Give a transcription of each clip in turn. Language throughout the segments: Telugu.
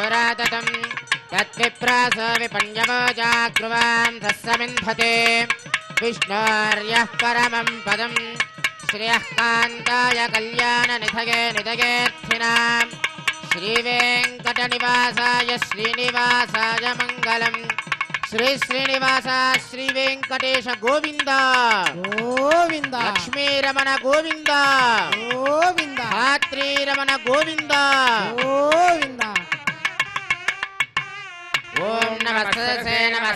सुराततं तद्विप्रास विपञ्जवोजाग्रुवां तस्समिन्धते विष्णोर्यः परमं पदं श्रियः कान्ताय कल्याणनिधये निधयेऽर्थिनां श्रीवेङ्कटनिवासाय श्रीनिवासाय मङ्गलम् श्री श्रीनिवास श्री वेंकटेश गोविंद गोविंद लक्ष्मी रमण गोविंद गोविंद धात्री रमण गोविंद गोविंद ओम नमस्ते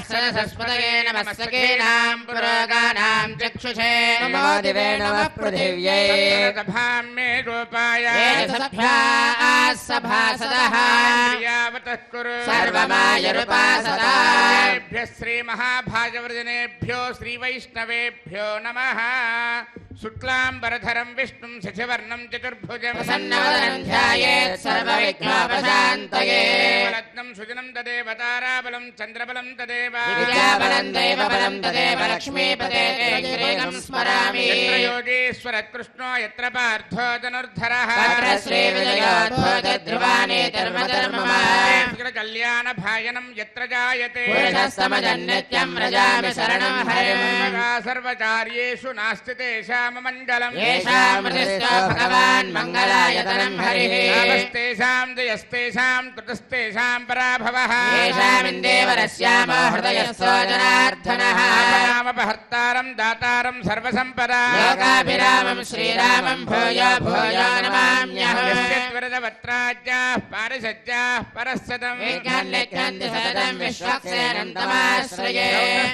सरस्वतये नमस्सकेनां पुरोगानां चक्षुषे नमो दिवे नमः पृथिव्यै सभां मे गोपाय सभासदः यावतः कुरु सर्वमायुरुपासदाभ्यः श्रीमहाभागवतजनेभ्यो श्रीवैष्णवेभ्यो नमः शुक्लाम्बरधरं विष्णुं शशिवर्णं चतुर्भुजं प्रसन्नवदनं ध्यायेत् सर्वविघ्नोपशान्तये रत्नं सुजनं तदेव ताराबलं चन्द्रबलं तदेव विद्याबलं दैवबलं तदेव लक्ष्मीपते श्रीं स्मरामि यत्र योगेश्वर कृष्णो यत्र पार्थो धनुर्धरः तत्र श्रीविजयोद्भूतध्रुवाणि धर्मधर्ममा कल्याणभायनं यत्र जायते पुरुषस्तमजन्नित्यं व्रजामि शरणं हरिं सर्वकार्येषु नास्ति तेषां मङ्गलम् येषामृतिस्तो भगवान् मङ्गलायतनं हरिः नमस्तेषां जयस्तेषां कृतस्तेषां पराभवः येषामिन्देवरस्यामो हृदयस्थो जनार्दनः नामपहर्तारं दातारं सर्वसम्पदा लोकाभिरामं श्रीरामं भूयो भूयो नमाम्यहम् यस्यद्वरदवत्राज्याः पारिषज्याः परस्सदम् विज्ञान्यज्ञन्ति सततं विश्वक्सेनं तमाश्रये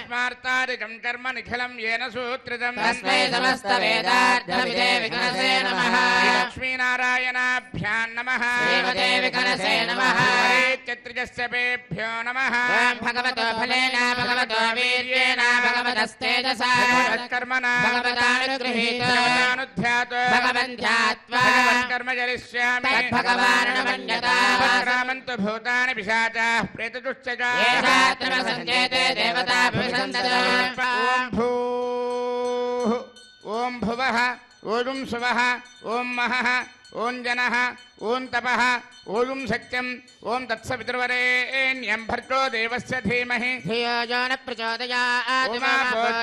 स्मार्तादिकं कर्म निखिलं येन सूत्रितं तस्मै समस्तवेदार्थविदे विकनसे नमः लक्ष्मीनारायणाभ्यां नमः श्रीमते विकनसे नमः चत्रिजस्यपेभ्यो नमः भगवतो फलेन भगवतो वीर्येण भगवतस्तेजसा कर्मणा भगवतानुगृहीतो भगवन् ध्यात्वा कर्म जरिष्यामि तद्भगवाननुमन्यता रामन्तु भूतानि पिशाचाः प्रेतदुश्चजा येषात्रमसञ्चेते देवता भविषन्ततो ॐ भूः ॐ भुवः ॐ सुवः ॐ महः ॐ जनः ॐ तपः ॐ सत्यम् ॐ तत्सवितुर्वरेण्यं भर्गो देवस्य धीमहि धियो यो न प्रचोदयात्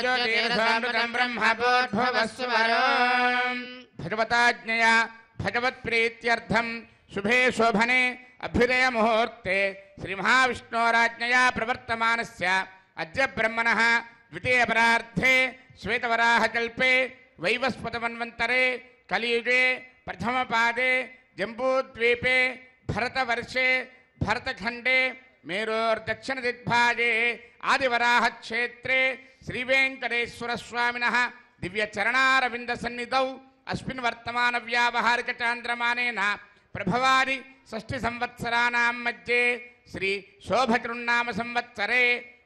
ज्योतिरसामृतं ब्रह्मभूर्भुवस्सुवरो भगवताज्ञया भगवत्प्रीत्यर्थं शुभे शोभने अभ्युदय मुहूर्ते श्रीमहाविष्णोराज्ञया प्रवर्तमानस्य अद्य ब्रह्मणः द्वितीयपरार्धे श्वेतवराहकल्पे वैवस्वतमन्वन्तरे कलियुगे प्रथमपादे जम्बूद्वीपे भरतवर्षे भरतखण्डे मेरोर्दक्षिणदिग्भागे आदिवराहक्षेत्रे श्रीवेङ्कटेश्वरस्वामिनः दिव्यचरणारविन्दसन्निधौ अस्मिन् वर्तमानव्यावहारिकचान्द्रमानेन प्रभवादि षष्ठिसंवत्सराणां मध्ये श्री शोभकृन्नाम संवत्सरे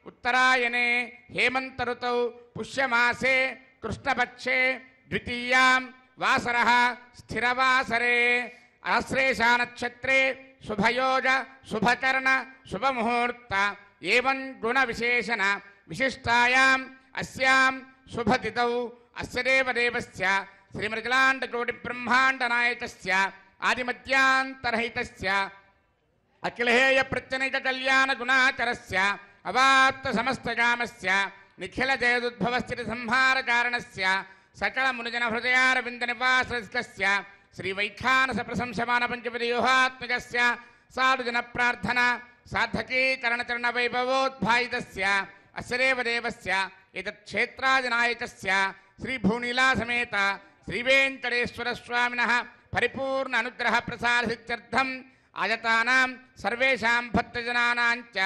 उत्तरायणे हेमन्तऋतौ पुष्यमासे कृष्णपक्षे द्वितीयां वासरः स्थिरवासरे आश्लेषानक्षत्रे शुभयोग शुभकर्ण शुभमुहूर्त एवं गुणविशेषण विशिष्टायाम् अस्यां शुभतिथौ अस्य देवदेवस्य श्रीमृगलाण्डकोटिब्रह्माण्डनायकस्य आदिमध्यान्तरहितस्य अखिलहेयप्रत्यनिककल्याणगुणाकरस्य अवाप्तसमस्तकामस्य निखिलजयदुद्भवस्थितिसंहारकारणस्य सकलमुनिजनहृदयारविन्दनिवासस्य श्रीवैखानसप्रशंसमानपञ्चपदव्यूहात्मकस्य साधुजनप्रार्थना साधकीकरणचरणवैभवोद्भायितस्य अस्य देवदेवस्य एतत्क्षेत्रादिनायकस्य श्रीभूनीलासमेत श्रीवेङ्कटेश्वरस्वामिनः परिपूर्ण अनुग्रहप्रसादसिद्ध्यर्थम् आयतानां सर्वेषां भक्तजनानां च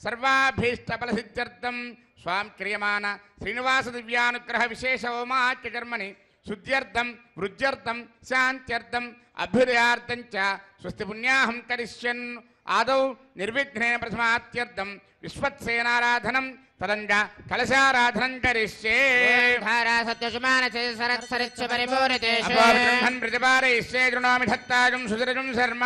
सर्वाभीष्टफलसिद्ध्यर्थं स्वां क्रियमाण श्रीनिवासदिव्यानुग्रह विशेष होमाख्यकर्मणि शुद्ध्यर्थं वृद्ध्यर्थं शान्त्यर्थम् अभ्युदयार्थं च स्वस्ति पुण्याहं करिष्यन् आदौ निर्विघ्नेन प्रथमात्यर्थं విశ్వక్సేనారాధనం తదంజ కలశారాధనం కరిష్యే ధారా సత్యశుమానసే సరత్సరిత్సు పరిపూరితేషు అపో బ్రహ్మన్ ప్రతిపాదయిష్యే గృణామి ధత్తాజం సుదరజం శర్మ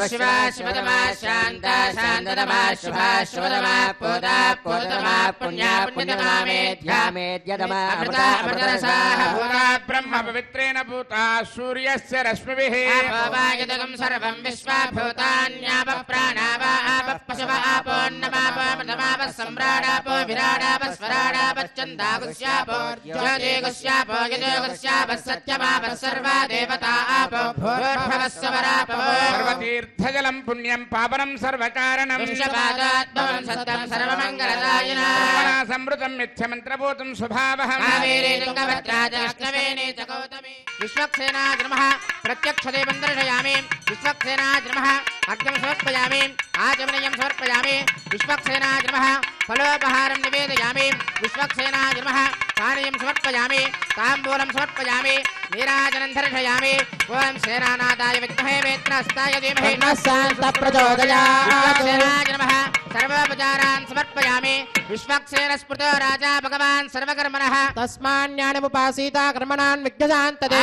శివా శివతమా శాంత శాంతతమా శుభా శుభతమా పూతా పూతమా పుణ్యా పుణ్యతమా మేధ్యా మేధ్యతమా అమృతా అమృతరసాః పూతా బ్రహ్మ పవిత్రేణ పూతా సూర్యస్య రశ్మిభిః ఆపోవాయతకం సర్వం విశ్వాభూతాన్యాప ప్రాణావా ఆపః పశవ ఆపోన్నమాపమృతమాప సమ్రాడాపో విరాడాప స్వరాడాప ఛందాగుస్యాపో జ్యోతిగుస్యాపో యజోగుస్యాప సత్యమాప సర్వా దేవతా ఆపో భూర్భవస్వరాపో సర్వతీర్థజలం పుణ్యం పావనం సర్వకారణం విశ్వపాదాత్మం సత్యం సర్వమంగళదాయినా బ్రహ్మణా సంవృతం మిథ్యమంత్రభూతం స్వభావః కావేరీ తుంగభద్రాజ అష్టవేణీ చ గౌతమి విశ్వక్సేనాయ నమః ప్రత్యక్షదేవం దర్శయామి విశ్వక్సేనాయ నమః అర్ఘ్యం సమర్పయామి ఆచమనీయం సమర్పయామి విశ్వక్సేనాయ నమః ఫలోపహారం నివేదయామి విశ్వక్సేనాయ నమః పానీయం సమర్పయామి తాంబూలం సమర్పయామి నీరాజనం దర్శయామి ఓం సేనానాథాయ విద్మహే వేత్రహస్తాయ ధీమహి శాంత ప్రచోదయాత్ విశ్వక్సేనాయ నమః సర్వోపచారాన్ సమర్పయామి విశ్వక్సేన స్మృతో రాజా భగవాన్ సర్వకర్మణః తస్మాన్యానముపాసీత కర్మణాన్ విఘ్నశాంతదే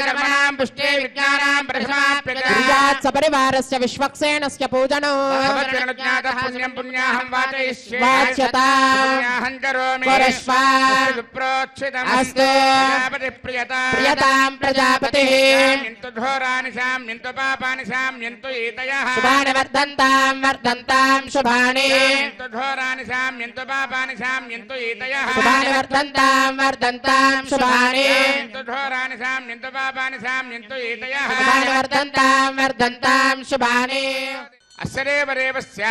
కర్మణాం పుష్టే విజ్ఞానాం ప్రథమాప్యత క్రియాత్ సపరివారస్య విశ్వక్సేనస్య పూజనో భగవద్గణజ్ఞాతః పుణ్యం పుణ్యాహం వాచయిష్యే వాచ్యతా పుణ్యాహం కరోమి కురుష్వ విప్రోక్షితం అస్తు ప్రజాపతి ప్రియతా ప్రియతాం ప్రజాపతిః శామ్యంతు ఘోరాని శామ్యంతు పాపాని శామ్యంతు ఈతయః శుభాని వర్ధంతాం శుభాని శామ్యంతు ఘోరాని శామ్యంతు పాపాని శామ్యంతు ఈతయః శుభాని వర్ధంతాం శుభాని శామ్యంతు ఘోరాని శామ్యంతు పాపాని శామ్యంతు ఈతయః శుభాని వర్ధంతాం శుభాని అస్యదేవ దేవస్య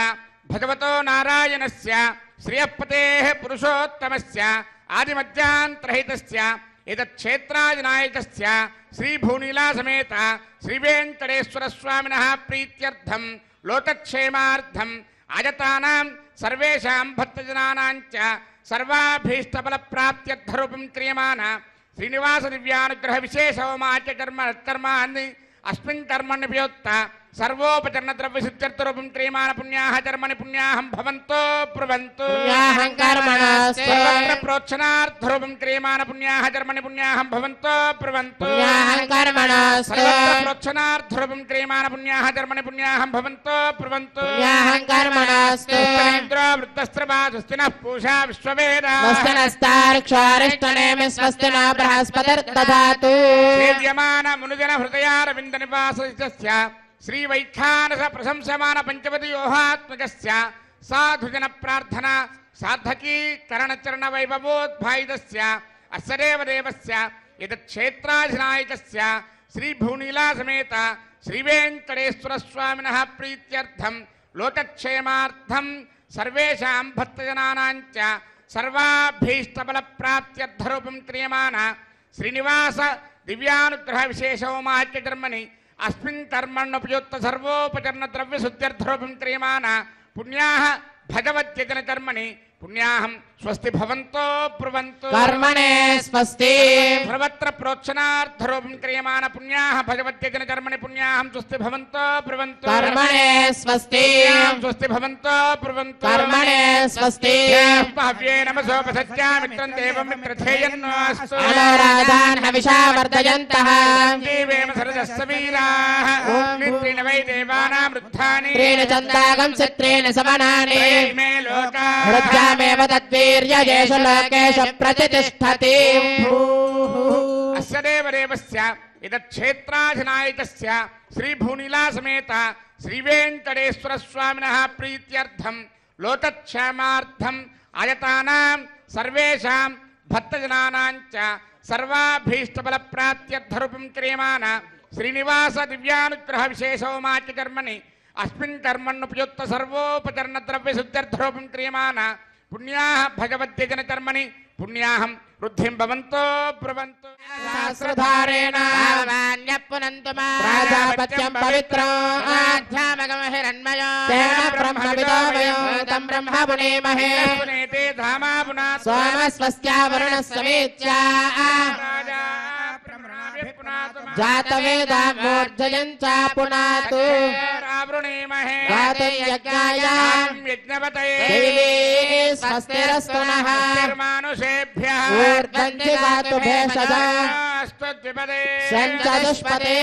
భగవతో నారాయణస్య శ్రియపతేః పురుషోత్తమస్య ఆదిమధ్యాంతరహితస్య ఏతచ్ఛేత్రాదినాయకస్య శ్రీభూనీలాసమేత శ్రీవేంకటేశ్వర స్వామినః ప్రీత్యర్థం లోకక్షేమార్థం ఆజతానాం సర్వేషాం భక్తజనానాం చ సర్వాభీష్టఫలప్రాప్త్యర్థరూపం క్రియమాణ శ్రీనివాస దివ్యానుగ్రహ విశేషోమాచ కర్మాన్ని అస్మిన్ కర్మణ్యప్యోక్త సర్వోపచరణ ద్రవ్య సిద్ధ్యర్థరూపం క్రియమాణ పుణ్యాః కర్మణి పుణ్యాహం భవంతో బ్రువంతు పుణ్యాహం కర్మణాస్తు సర్వత్ర ప్రోక్షణార్థరూపం క్రియమాణ పుణ్యాః కర్మణి పుణ్యాహం భవంతో బ్రువంతు పుణ్యాహం కర్మణాస్తు సర్వత్ర ప్రోక్షణార్థరూపం క్రియమాణ పుణ్యాః కర్మణి పుణ్యాహం భవంతో బ్రువంతు పుణ్యాహం కర్మణాస్తు ఇంద్రో వృత్తస్త్రవా స్వస్తినః పూషా విశ్వవేదాః స్వస్తినస్తార్క్షారిష్టనేమి స్వస్తిన బృహస్పతిర్దధాతు సేవ్యమాన మునిజన హృదయారవింద నివాసస్య శ్రీ వైఖానస ప్రశంసమాన పంచవతియోహాత్మకస్య సాధుజన ప్రార్థన సాధకీకరణ చరణ వైభవోద్భాయితస్య అస్యదేవ దేవస్య యతక్షేత్రాధినాయకస్య శ్రీ భూనీలాసమేత శ్రీ వెంకటేశ్వర స్వామినః ప్రీత్యర్థం లోకక్షేమార్థం సర్వేషాం భక్తజనానాం చ సర్వాభీష్టఫలప్రాప్త్యర్థరూపం క్రియమాణ శ్రీనివాస దివ్యానుగ్రహ విశేషోమాచ్య కర్మణి అస్మిన్ కర్మణ్యుపయుక్త సర్వోపచరణ ద్రవ్య శుద్ధ్యర్థరూపం క్రియమాణ పుణ్యాః భగవద్యజన కర్మణి పుణ్యాహం స్వస్తి భవంతో బ్రువంతు కర్మణే స్వస్తి సర్వత్ర ప్రోక్షణార్థరూపం క్రియమాణ పుణ్యాః భగవద్యజన కర్మణి పుణ్యాహం స్వస్తి భవంతో బ్రువంతు కర్మణే స్వస్తి స్వస్తి భవంతో బ్రువంతు కర్మణే స్వస్తి హవ్యే నమసోపసత్యామిత్రం దేవం మిత్రథేయన్నోస్తు అనోరాధాన్ హవిషా వర్ధయంతః దేవేమ సరదస్స వీరాః నిత్రేణ వై దేవానాం వృద్ధాని త్రీణ చందాగం చిత్రేణ సమనాని మే లోకా వృద్ధామేవ తద్వీర్యయేషు లోకేషు ప్రతిష్టతి అస్య దేవదేవస్య ఇదక్షేత్రాధినాయకస్య శ్రీభూనీలాసమేత శ్రీవేంకటేశ్వర స్వామినః ప్రీత్యర్థం లోకక్షేమార్థం ఆయతానాం సర్వేషాం భక్తజనానాం చ సర్వాభీష్టఫలప్రాప్త్యర్థరూపం క్రియమాణ శ్రీనివాస దివ్యానుగ్రహ విశేషోమాచ్య కర్మణి అస్మిన్ కర్మణ్యుపయుక్త సర్వోపచరణ ద్రవ్య శుద్ధ్యర్థరూపం క్రియమాణ పుణ్యాః భగవద్యజన కర్మణి పుణ్యాహం వృద్ధిం భవంతో బ్రువంతు సహస్రధారేణ ప్రాజాపత్యం పవిత్రం తేన బ్రహ్మవిదోమయో తం బ్రహ్మ పునేమహే పునేతే ధామా పునాత్ సోమస్వస్యా వరుణస్సమేత్యా రాజా బ్రహ్మణాభిః పునాతు జాతవేదా మూర్ధయం చ పునాతు वृणीमहे गातुं यज्ञाय यज्ञपतये देवी स्वस्तिरस्तु नः मानुषेभ्यः ऊर्ध्वन्ति गातु भेषजा स्तुद्विपदे सञ्चतुष्पदे